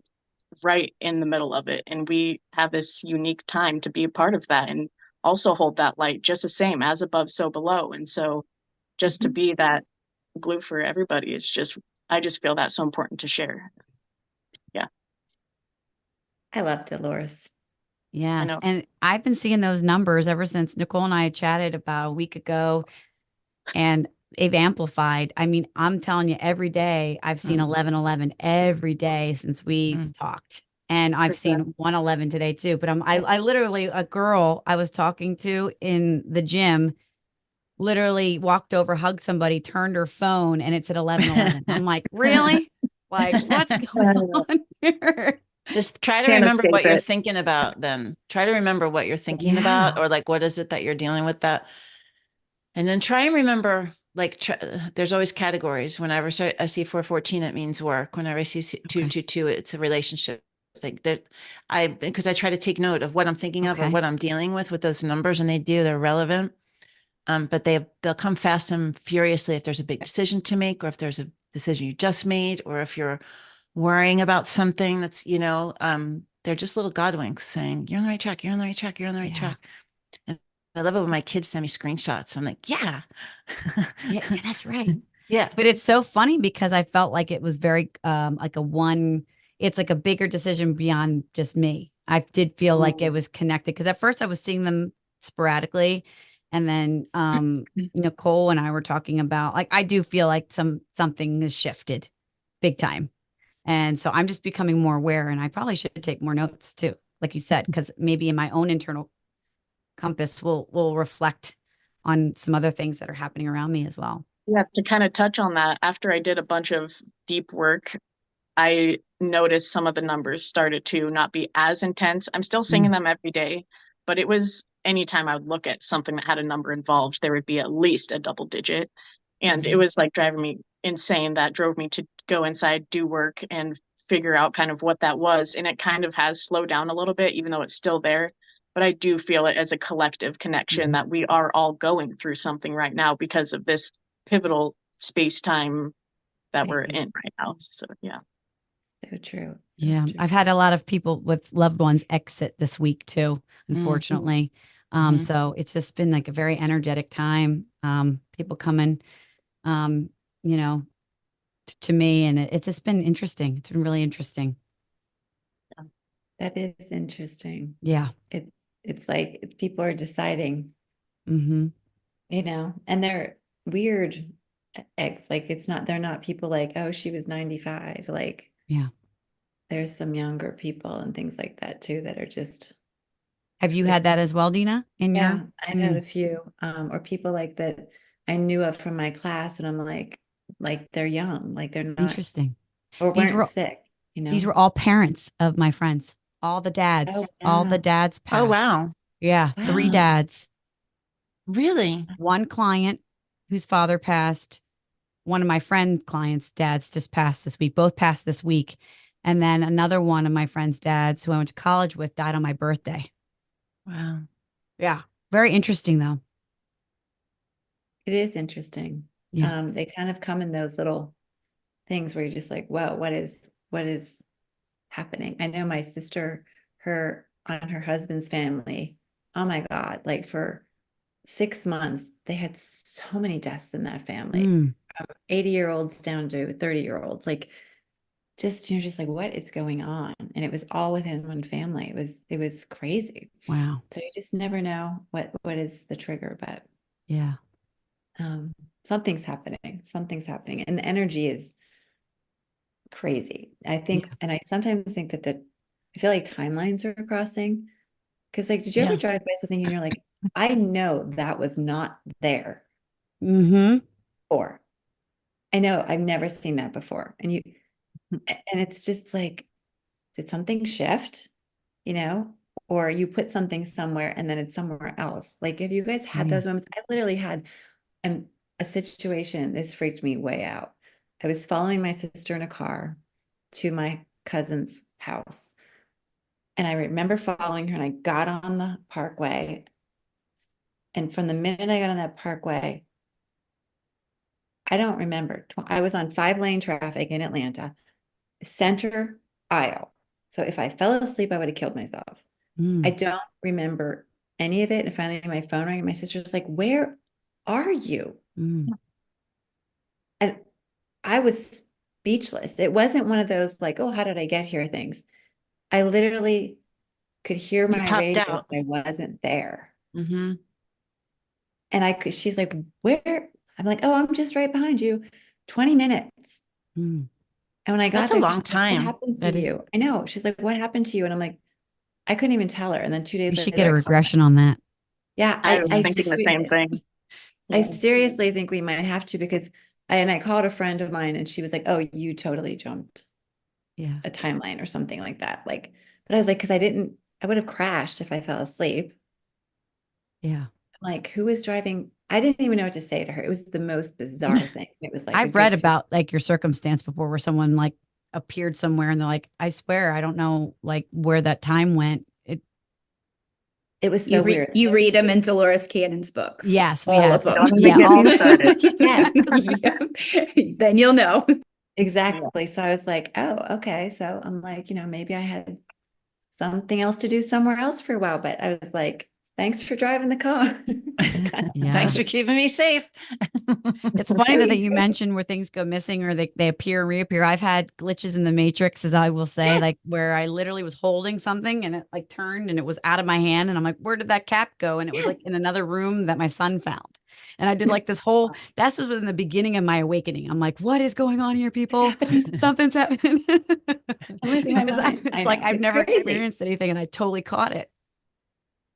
right in the middle of it. And we have this unique time to be a part of that and also hold that light just the same, as above, so below. And so just to be that glue for everybody is just, I just feel that's so important to share. Yeah. I love Dolores. I Yes. know. And I've been seeing those numbers ever since Nicole and I had chatted about a week ago, and they've amplified. I mean, I'm telling you, every day I've seen 1111 every day since we talked. And I've For sure. seen 111 today too. But I literally, a girl I was talking to in the gym literally walked over, hugged somebody, turned her phone, and it's at 11:11. I'm like, really? Like, what's going on here? Just try to Can't remember escape what you're it. thinking about then. Try to remember what you're thinking Yeah. about, or like, what is it that you're dealing with that? And then try and remember, like, there's always categories. Whenever I see 414, it means work. Whenever I see 222, it's a relationship. Like that, because I try to take note of what I'm thinking of or Okay. what I'm dealing with those numbers, and they're relevant. But they'll come fast and furiously if there's a big decision to make, or if there's a decision you just made, or if you're worrying about something that's, they're just little God winks saying, you're on the right track, you're on the right track, you're on the right Yeah. track. And I love it when my kids send me screenshots. I'm like, yeah. Yeah, that's right. Yeah. But it's so funny because I felt like it was very like it's like a bigger decision beyond just me. I did feel like it was connected because at first I was seeing them sporadically. And then Nicole and I were talking about, like, I do feel like something has shifted big time. And so I'm just becoming more aware, and I probably should take more notes too, like you said, because maybe in my own internal compass will reflect on some other things that are happening around me as well. Yeah, to kind of touch on that, after I did a bunch of deep work, I noticed some of the numbers started to not be as intense. I'm still singing them every day, but it was anytime I would look at something that had a number involved, there would be at least a double digit. And it was like driving me insane. That drove me to go inside, do work, and figure out kind of what that was. And it kind of has slowed down a little bit, even though it's still there. But I do feel it as a collective connection that we are all going through something right now because of this pivotal space time that we're in right now. So, yeah. So true. So Yeah, true. I've had a lot of people with loved ones exit this week too, unfortunately. So it's just been like a very energetic time. People coming, um, you know, to me, and it's just been interesting. It's been really interesting. That is interesting. Yeah. It's like people are deciding, Mm-hmm. and they're weird like they're not people like, oh, she was 95. Like, Yeah. there's some younger people and things like that too that are just, Have you had it's, that as well, Dina, in yeah, your? I know a few, or people like that I knew of from my class, and I'm like they're young, like they're not, Interesting. or These weren't were sick, these were all parents of my friends. Oh, All the wow. dads Oh, passed. wow. Yeah, three Wow. dads. Really? One client whose father passed. One of my friend clients' dads just passed this week. Both passed this week. And then another one of my friend's dads who I went to college with died on my birthday. Wow. Yeah. Very interesting though. It is interesting. Yeah. They kind of come in those little things where you're just like, whoa, what is happening? I know my sister, on her husband's family, oh my God, like for 6 months, they had so many deaths in that family. Mm, 80-year-olds down to 30-year-olds. Like, just you're just like, what is going on? And it was all within one family. It was crazy. wow. So you just never know what is the trigger, but Yeah. something's happening. Something's happening. And the energy is crazy. I think, Yeah. and I sometimes think that I feel like timelines are crossing. Because, like, did you ever Yeah. drive by something and you're like, I know that was not there Mm-hmm. before. I know I've never seen that before. And it's just like, did something shift, you know? Or you put something somewhere and then it's somewhere else. Like, have you guys Oh, had yeah. those moments? I literally had a situation, this freaked me way out. I was following my sister in a car to my cousin's house. And I remember following her, and I got on the parkway. And from the minute I got on that parkway, I don't remember. I was on 5-lane traffic in Atlanta, center aisle. So if I fell asleep, I would have killed myself. I Mm, don't remember any of it. And finally, my phone rang. My sister was like, "Where are you?" mm, And I was speechless. It wasn't one of those like, "Oh, how did I get here?" things. I literally could hear You my popped radio, out. but I wasn't there. Mm-hmm. And she's like, "Where?" I'm like, "Oh, I'm just right behind you." 20 minutes. mm. And when I got That's a there, long she's like, "What time. happened to That is, you?" I know. She's like, "What happened to you?" And I'm like, I couldn't even tell her. And then 2 days we should later, get a I called. regression on that. Yeah, I was I thinking the same thing. I Yeah. seriously think we might have to, because I called a friend of mine and she was like, oh, you totally jumped Yeah. a timeline or something like that. Like, but I was like, because I would have crashed if I fell asleep. Yeah. Like, who was driving? I didn't even know what to say to her. It was the most bizarre thing. It was like a I've read good about like your circumstance before where someone like appeared somewhere and they're like, I swear, I don't know like where that time went. it was so weird. You So read them in stupid. Dolores Cannon's books. Yes, we all have. of them. Don't even Yeah, get all me started. Yeah. Yeah. Then you'll know. Exactly. So I was like, oh, okay. So I'm like, maybe I had something else to do somewhere else for a while, but I was like, thanks for driving the car. Yeah. Thanks for keeping me safe. It's funny that you mentioned where things go missing or they appear and reappear. I've had glitches in the matrix, as I will say, Yes. like where I literally was holding something and it like turned and it was out of my hand. And I'm like, where did that cap go? And it was like in another room that my son found. And I did like this whole, that was within the beginning of my awakening. I'm like, what is going on here, people? Something's happening. I'm losing my Because mind. it's I like know. I've It's never crazy. experienced anything and I totally caught it.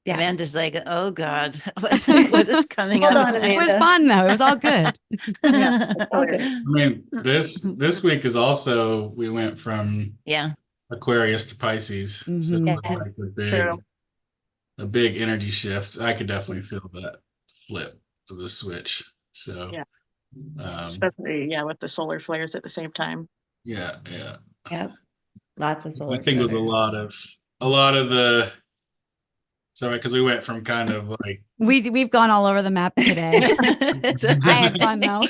Yeah. Amanda's like, oh God, what is coming Hold up? on, It was Amanda. fun though. It was all good. All good. I mean, this week is also, we went from Yeah. Aquarius to Pisces, so Mhm. it's like True. a big energy shift. I could definitely feel that flip of the switch. So Yeah. um, Especially, with the solar flares at the same time. yeah. Yep. Lots of I solar think it was flares. a lot of the, sorry, because we went from kind of like We've gone all over the map today. It's I had fun though.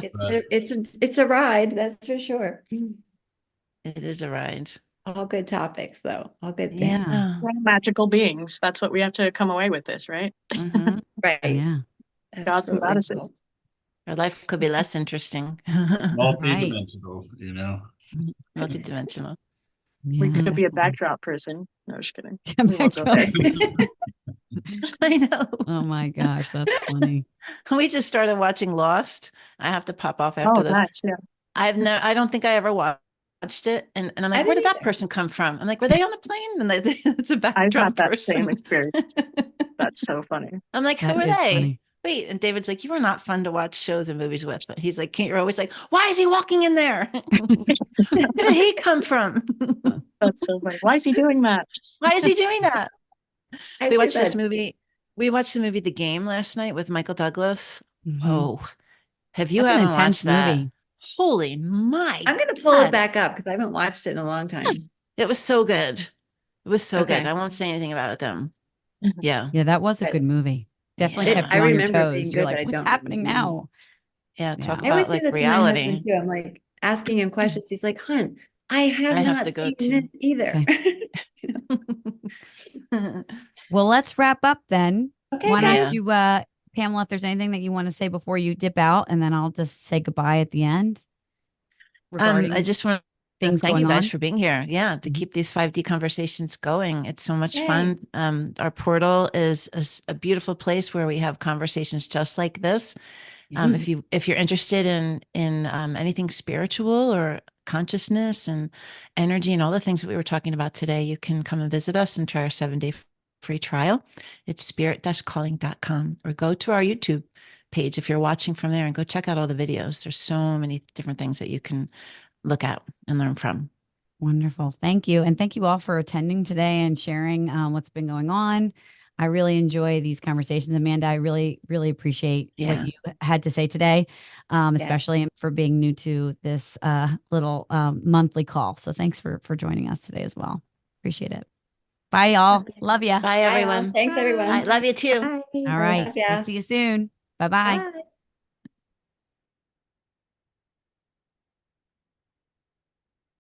It's a ride, that's for sure. It is a ride. All good topics, though. All good things. Yeah. We're magical beings. That's what we have to come away with this, right? Mhm. Right. Yeah. Gods and Absolutely goddesses. cool. Our life could be less interesting. multi-dimensional, you know. Multidimensional. We Yeah. could be a backdrop person. No, just kidding. Yeah, We won't go there. I know. Oh my gosh, that's funny. We just started watching Lost. I have to pop off Oh, after this. nice. Yeah. I don't think I ever watched it. And I'm I like, where did didn't that either. person come from? I'm like, were they on the plane? And it's a I've backdrop had that person. same experience. That's so funny. I'm like, who That are is they? funny. Wait, and David's like, you are not fun to watch shows and movies with. But he's like, you're always like, why is he walking in there? Where did he come from? That's so funny. Why is he doing that? Why is he doing that? I We do watched this that. movie. We watched the movie The Game last night with Michael Douglas. Mhm. Oh, have you That's an haven't intense watched that? movie. Holy my I'm going to pull it God. back up because I haven't watched it in a long time. It was so good. It was so Okay. good. I won't say anything about it then. Mhm. Yeah. Yeah, that was a Right. good movie. Definitely Yeah. kept I you on your remember it being toes. You're good, but like, I what's don't happening remember. now? Yeah. Yeah. Talk I always about do like that to my husband reality. too. I'm like asking him questions. He's like, "Hun, I have I have not to go seen too. this either." Well, let's wrap up then. Okay, Why guys. don't you, Pamela, if there's anything that you want to say before you dip out, and then I'll just say goodbye at the end regarding I just want to things thank going you guys on. for being here. Yeah, to Mhm. keep these 5D conversations going. It's so much Yay. fun. Our portal is a beautiful place where we have conversations just like this. If you're interested in anything spiritual or consciousness and energy and all the things that we were talking about today, you can come and visit us and try our 7-day free trial. It's spirit-calling.com, or go to our YouTube page if you're watching from there and go check out all the videos. There's so many different things that you can look at and learn from. Wonderful. Thank you. And thank you all for attending today and sharing what's been going on. I really enjoy these conversations. Amanda, I really, really appreciate Yeah. what you had to say today, especially for being new to this little monthly call. So thanks for joining us today as well. Appreciate it. Bye, y'all. Love ya. Bye, Bye, all. everyone. Thanks, everyone. I love you too. Bye. All right. Love ya. We'll see you soon. Bye-bye. Bye.